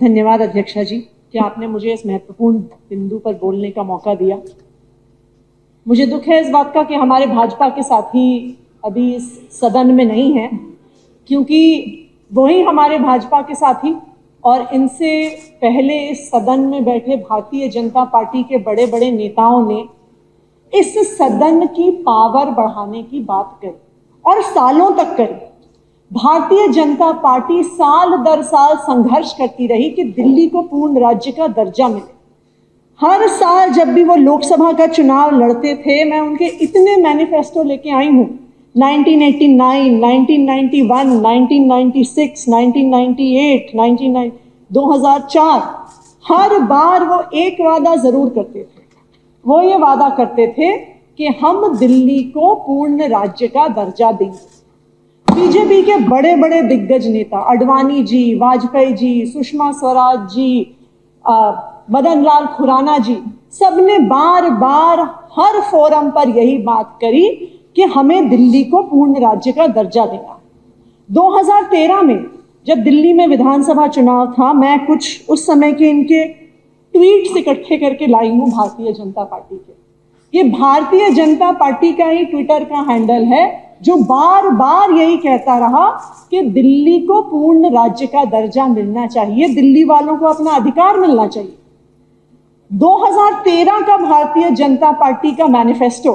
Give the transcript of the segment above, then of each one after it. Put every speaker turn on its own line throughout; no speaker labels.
धन्यवाद अध्यक्षा जी कि आपने मुझे इस महत्वपूर्ण बिंदु पर बोलने का मौका दिया। मुझे दुख है इस बात का कि हमारे भाजपा के साथी अभी इस सदन में नहीं हैं, क्योंकि वही हमारे भाजपा के साथी और इनसे पहले इस सदन में बैठे भारतीय जनता पार्टी के बड़े बड़े नेताओं ने इस सदन की पावर बढ़ाने की बात करी और सालों तक करी। भारतीय जनता पार्टी साल दर साल संघर्ष करती रही कि दिल्ली को पूर्ण राज्य का दर्जा मिले। हर साल जब भी वो लोकसभा का चुनाव लड़ते थे, मैं उनके इतने मैनिफेस्टो लेके आई हूं, 1989, 1991, 1996, 1998, 2004, हर बार वो एक वादा जरूर करते थे। वो ये वादा करते थे कि हम दिल्ली को पूर्ण राज्य का दर्जा देंगे। बीजेपी के बड़े बड़े दिग्गज नेता आडवाणी जी, वाजपेयी जी, सुषमा स्वराज जी, मदन लाल खुराना जी, सबने बार बार हर फोरम पर यही बात करी कि हमें दिल्ली को पूर्ण राज्य का दर्जा देना। 2013 में जब दिल्ली में विधानसभा चुनाव था, मैं कुछ उस समय के इनके ट्वीट्स इकट्ठे करके लाई हूं भारतीय जनता पार्टी के। ये भारतीय जनता पार्टी का ही ट्विटर का हैंडल है जो बार बार यही कहता रहा कि दिल्ली को पूर्ण राज्य का दर्जा मिलना चाहिए, दिल्ली वालों को अपना अधिकार मिलना चाहिए। 2013 का भारतीय जनता पार्टी का मैनिफेस्टो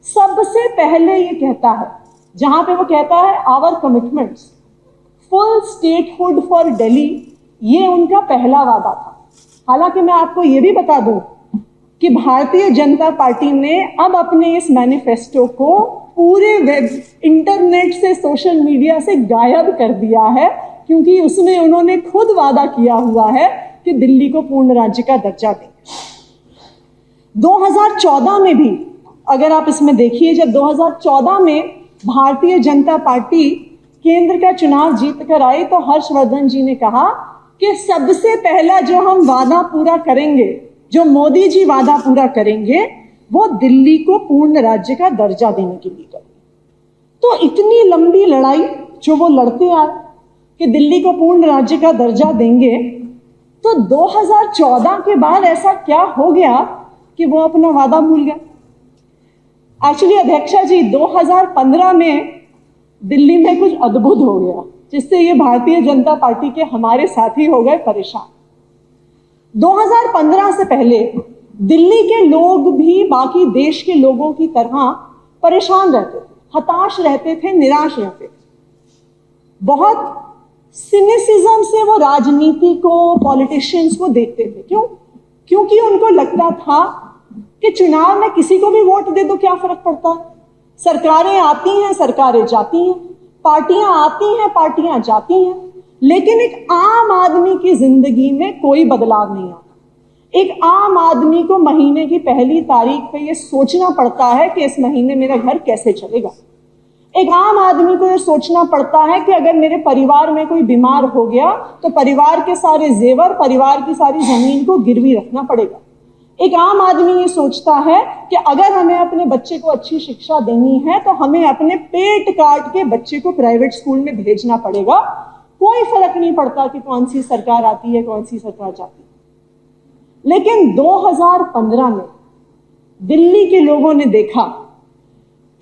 सबसे पहले ये कहता है, जहां पे वो कहता है our commitments full statehood for Delhi, ये उनका पहला वादा था। हालांकि मैं आपको ये भी बता दूं कि भारतीय जनता पार्टी ने अब अपने इस मैनिफेस्टो को पूरे वेब, इंटरनेट से, सोशल मीडिया से गायब कर दिया है, क्योंकि उसमें उन्होंने खुद वादा किया हुआ है कि दिल्ली को पूर्ण राज्य का दर्जा देंगे। 2014 में भी अगर आप इसमें देखिए, जब 2014 में भारतीय जनता पार्टी केंद्र का चुनाव जीत कर आई तो हर्षवर्धन जी ने कहा कि सबसे पहला जो हम वादा पूरा करेंगे, जो मोदी जी वादा पूरा करेंगे, वो दिल्ली को पूर्ण राज्य का दर्जा देने के लिए करेंगे। तो इतनी लंबी लड़ाई जो वो लड़ते आए कि दिल्ली को पूर्ण राज्य का दर्जा देंगे, तो 2014 के बाद ऐसा क्या हो गया कि वो अपना वादा भूल गए। एक्चुअली अध्यक्षा जी, 2015 में दिल्ली में कुछ अद्भुत हो गया जिससे ये भारतीय जनता पार्टी के हमारे साथी हो गए परेशान। 2015 से पहले दिल्ली के लोग भी बाकी देश के लोगों की तरह परेशान रहते थे, हताश रहते थे, निराश रहते थे। बहुत सिनिसिज्म से वो राजनीति को, पॉलिटिशियंस को देखते थे। क्यों? क्योंकि उनको लगता था कि चुनाव में किसी को भी वोट दे दो, क्या फर्क पड़ता है। सरकारें आती हैं, सरकारें जाती हैं, पार्टियां आती हैं, पार्टियां जाती हैं, लेकिन एक आम आदमी की जिंदगी में कोई बदलाव नहीं आता। एक आम आदमी को महीने की पहली तारीख पे ये सोचना पड़ता है कि इस महीने मेरा घर कैसे चलेगा। एक आम आदमी को ये सोचना पड़ता है कि अगर मेरे परिवार में कोई बीमार हो गया तो परिवार के सारे जेवर, परिवार की सारी जमीन को गिरवी रखना पड़ेगा। एक आम आदमी ये सोचता है कि अगर हमें अपने बच्चे को अच्छी शिक्षा देनी है तो हमें अपने पेट काट के बच्चे को प्राइवेट स्कूल में भेजना पड़ेगा। कोई फर्क नहीं पड़ता कि कौन सी सरकार आती है, कौन सी सरकार जाती है। लेकिन 2015 में दिल्ली के लोगों ने देखा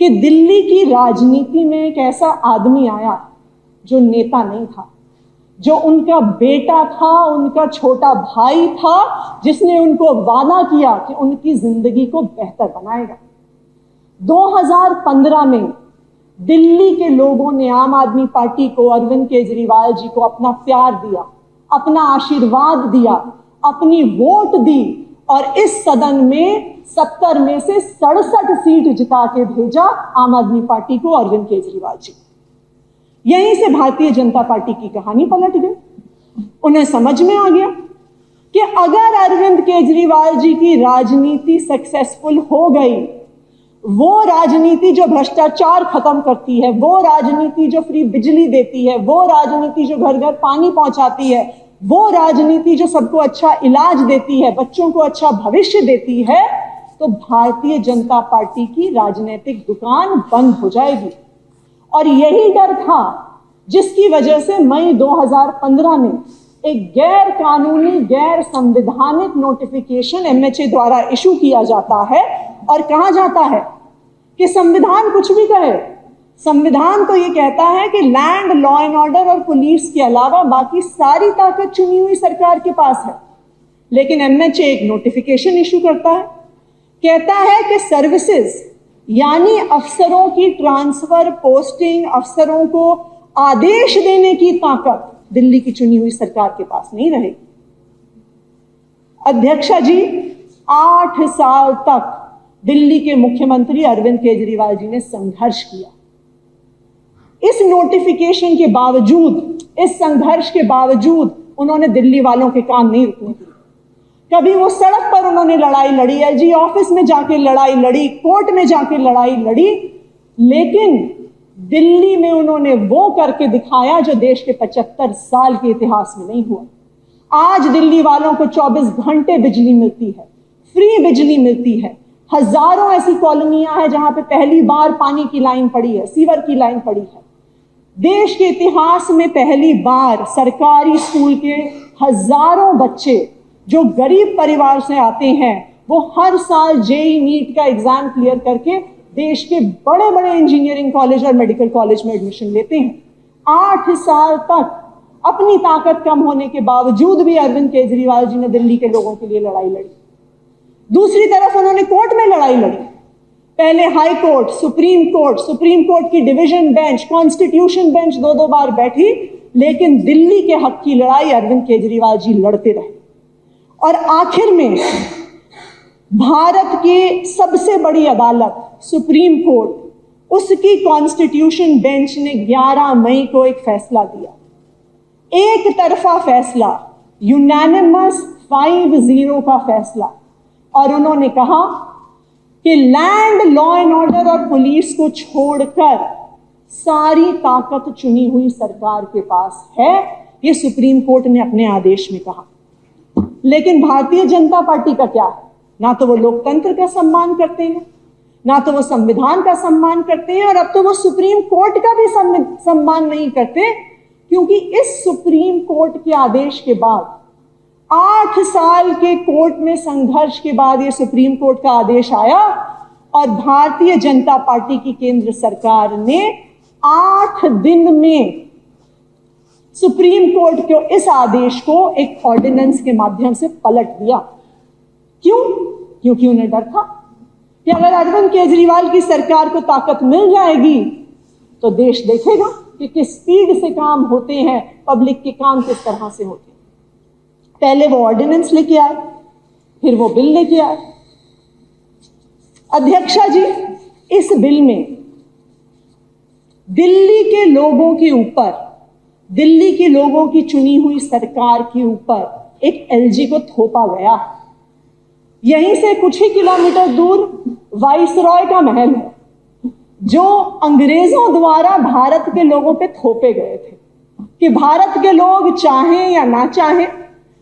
कि दिल्ली की राजनीति में एक ऐसा आदमी आया जो नेता नहीं था, जो उनका बेटा था, उनका छोटा भाई था, जिसने उनको वादा किया कि उनकी जिंदगी को बेहतर बनाएगा। 2015 में दिल्ली के लोगों ने आम आदमी पार्टी को, अरविंद केजरीवाल जी को अपना प्यार दिया, अपना आशीर्वाद दिया, अपनी वोट दी और इस सदन में 70 में से 67 सीट जिता के भेजा आम आदमी पार्टी को, अरविंद केजरीवाल जी। यहीं से भारतीय जनता पार्टी की कहानी पलट गई। उन्हें समझ में आ गया कि अगर अरविंद केजरीवाल जी की राजनीति सक्सेसफुल हो गई, वो राजनीति जो भ्रष्टाचार खत्म करती है, वो राजनीति जो फ्री बिजली देती है, वो राजनीति जो घर घर पानी पहुंचाती है, वो राजनीति जो सबको अच्छा इलाज देती है, बच्चों को अच्छा भविष्य देती है, तो भारतीय जनता पार्टी की राजनीतिक दुकान बंद हो जाएगी। और यही डर था जिसकी वजह से मई 2015 में एक गैर कानूनी, गैर संवैधानिक नोटिफिकेशन एमएचए द्वारा इशू किया जाता है और कहा जाता है कि संविधान कुछ भी कहे, संविधान तो ये कहता है कि लैंड, लॉ एंड ऑर्डर और पुलिस के अलावा बाकी सारी ताकत चुनी हुई सरकार के पास है। लेकिन एमएचए एक नोटिफिकेशन इशू करता है, कहता है कि सर्विसेज यानी अफसरों की ट्रांसफर, पोस्टिंग, अफसरों को आदेश देने की ताकत दिल्ली की चुनी हुई सरकार के पास नहीं रहेगी। अध्यक्षा जी, 8 साल तक दिल्ली के मुख्यमंत्री अरविंद केजरीवाल जी ने संघर्ष किया। इस नोटिफिकेशन के बावजूद, इस संघर्ष के बावजूद उन्होंने दिल्ली वालों के कान नहीं रुकने दिए। कभी वो सड़क पर उन्होंने लड़ाई लड़ी, एलजी ऑफिस में जाके लड़ाई लड़ी, कोर्ट में जाके लड़ाई लड़ी, लेकिन दिल्ली में उन्होंने वो करके दिखाया जो देश के 75 साल के इतिहास में नहीं हुआ। आज दिल्ली वालों को 24 घंटे बिजली मिलती है, फ्री बिजली मिलती है। हजारों ऐसी कॉलोनियां हैं जहां पे पहली बार पानी की लाइन पड़ी है, सीवर की लाइन पड़ी है। देश के इतिहास में पहली बार सरकारी स्कूल के हजारों बच्चे जो गरीब परिवार से आते हैं, वो हर साल जेईई नीट का एग्जाम क्लियर करके देश के बड़े बड़े इंजीनियरिंग कॉलेज और मेडिकल कॉलेज में एडमिशन लेते हैं। 8 साल तक अपनी ताकत कम होने के बावजूद भी अरविंद केजरीवाल जी ने दिल्ली के लोगों के लिए लड़ाई लड़ी। दूसरी तरफ उन्होंने कोर्ट में लड़ाई लड़ी, पहले हाई कोर्ट, सुप्रीम कोर्ट की डिवीजन बेंच, कॉन्स्टिट्यूशन बेंच 2-2 बार बैठी, लेकिन दिल्ली के हक की लड़ाई अरविंद केजरीवाल जी लड़ते रहे। और आखिर में भारत की सबसे बड़ी अदालत सुप्रीम कोर्ट, उसकी कॉन्स्टिट्यूशन बेंच ने 11 मई को एक फैसला दिया, एक तरफा फैसला, यूनानिमस 5-0 का फैसला। और उन्होंने कहा कि लैंड, लॉ एंड ऑर्डर और पुलिस को छोड़कर सारी ताकत चुनी हुई सरकार के पास है, ये सुप्रीम कोर्ट ने अपने आदेश में कहा। लेकिन भारतीय जनता पार्टी का क्या है? ना तो वो लोकतंत्र का सम्मान करते हैं, ना तो वो संविधान का सम्मान करते हैं, और अब तो वो सुप्रीम कोर्ट का भी सम्मान नहीं करते, क्योंकि इस सुप्रीम कोर्ट के आदेश के बाद 8 साल के कोर्ट में संघर्ष के बाद ये सुप्रीम कोर्ट का आदेश आया और भारतीय जनता पार्टी की केंद्र सरकार ने 8 दिन में सुप्रीम कोर्ट के इस आदेश को एक ऑर्डिनेंस के माध्यम से पलट दिया। क्यों? क्योंकि उन्हें डर था कि अगर अरविंद केजरीवाल की सरकार को ताकत मिल जाएगी तो देश देखेगा कि किस स्पीड से काम होते हैं, पब्लिक के काम किस तरह से होते हैं। पहले वो ऑर्डिनेंस लेके आए, फिर वो बिल लेके आए। अध्यक्षा जी, इस बिल में दिल्ली के लोगों के ऊपर, दिल्ली के लोगों की चुनी हुई सरकार के ऊपर एक एलजी को थोपा गया। यहीं से कुछ ही किलोमीटर दूर वाइसरॉय का महल है, जो अंग्रेजों द्वारा भारत के लोगों पे थोपे गए थे कि भारत के लोग चाहें या ना चाहें,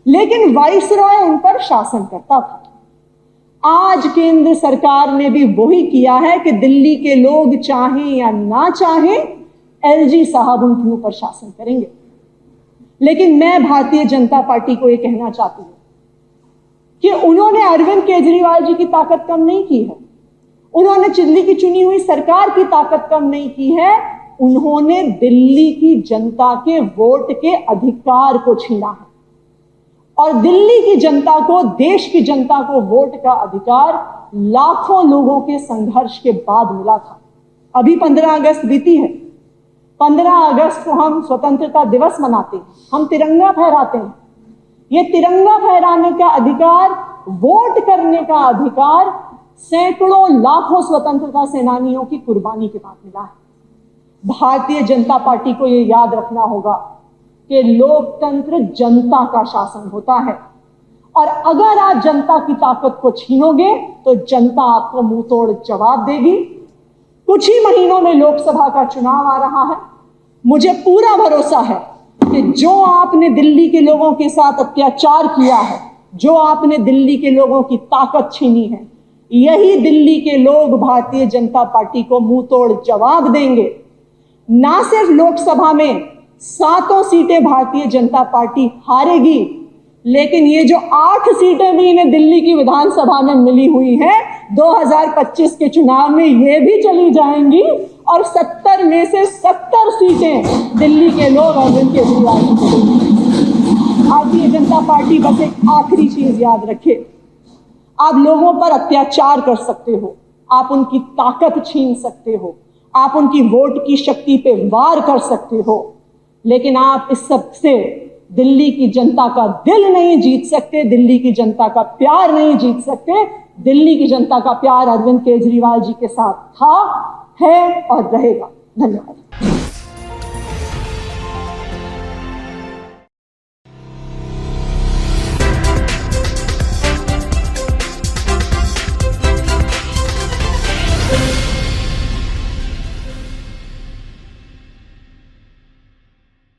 लेकिन वाइसरॉय उन पर शासन करता था। आज केंद्र सरकार ने भी वही किया है कि दिल्ली के लोग चाहें या ना चाहें, एलजी साहब उनके ऊपर शासन करेंगे। लेकिन मैं भारतीय जनता पार्टी को यह कहना चाहती हूं कि उन्होंने अरविंद केजरीवाल जी की ताकत कम नहीं की है, उन्होंने दिल्ली की चुनी हुई सरकार की ताकत कम नहीं की है, उन्होंने दिल्ली की जनता के वोट के अधिकार को छीना है। और दिल्ली की जनता को, देश की जनता को वोट का अधिकार लाखों लोगों के संघर्ष के बाद मिला था। अभी 15 अगस्त बीती है, 15 अगस्त को हम स्वतंत्रता दिवस मनाते हैं, हम तिरंगा फहराते हैं। ये तिरंगा फहराने का अधिकार, वोट करने का अधिकार सैकड़ों लाखों स्वतंत्रता सेनानियों की कुर्बानी के बाद मिला है। भारतीय जनता पार्टी को यह याद रखना होगा कि लोकतंत्र जनता का शासन होता है, और अगर आप जनता की ताकत को छीनोगे तो जनता आपको मुंह तोड़ जवाब देगी। कुछ ही महीनों में लोकसभा का चुनाव आ रहा है। मुझे पूरा भरोसा है कि जो आपने दिल्ली के लोगों के साथ अत्याचार किया है, जो आपने दिल्ली के लोगों की ताकत छीनी है, यही दिल्ली के लोग भारतीय जनता पार्टी को मुंह तोड़ जवाब देंगे। ना सिर्फ लोकसभा में 7 सीटें भारतीय जनता पार्टी हारेगी, लेकिन ये जो 8 सीटें भी इन्हें दिल्ली की विधानसभा में मिली हुई हैं 2025 के चुनाव में ये भी चली जाएंगी और 70 में से 70 सीटें दिल्ली के लोग अरविंद केजरीवाल को देंगे। भारतीय जनता पार्टी बस एक आखिरी चीज याद रखे, आप लोगों पर अत्याचार कर सकते हो, आप उनकी ताकत छीन सकते हो, आप उनकी वोट की शक्ति पे वार कर सकते हो, लेकिन आप इस सब से दिल्ली की जनता का दिल नहीं जीत सकते, दिल्ली की जनता का प्यार नहीं जीत सकते। दिल्ली की जनता का प्यार अरविंद केजरीवाल जी के साथ था, है और रहेगा। धन्यवाद।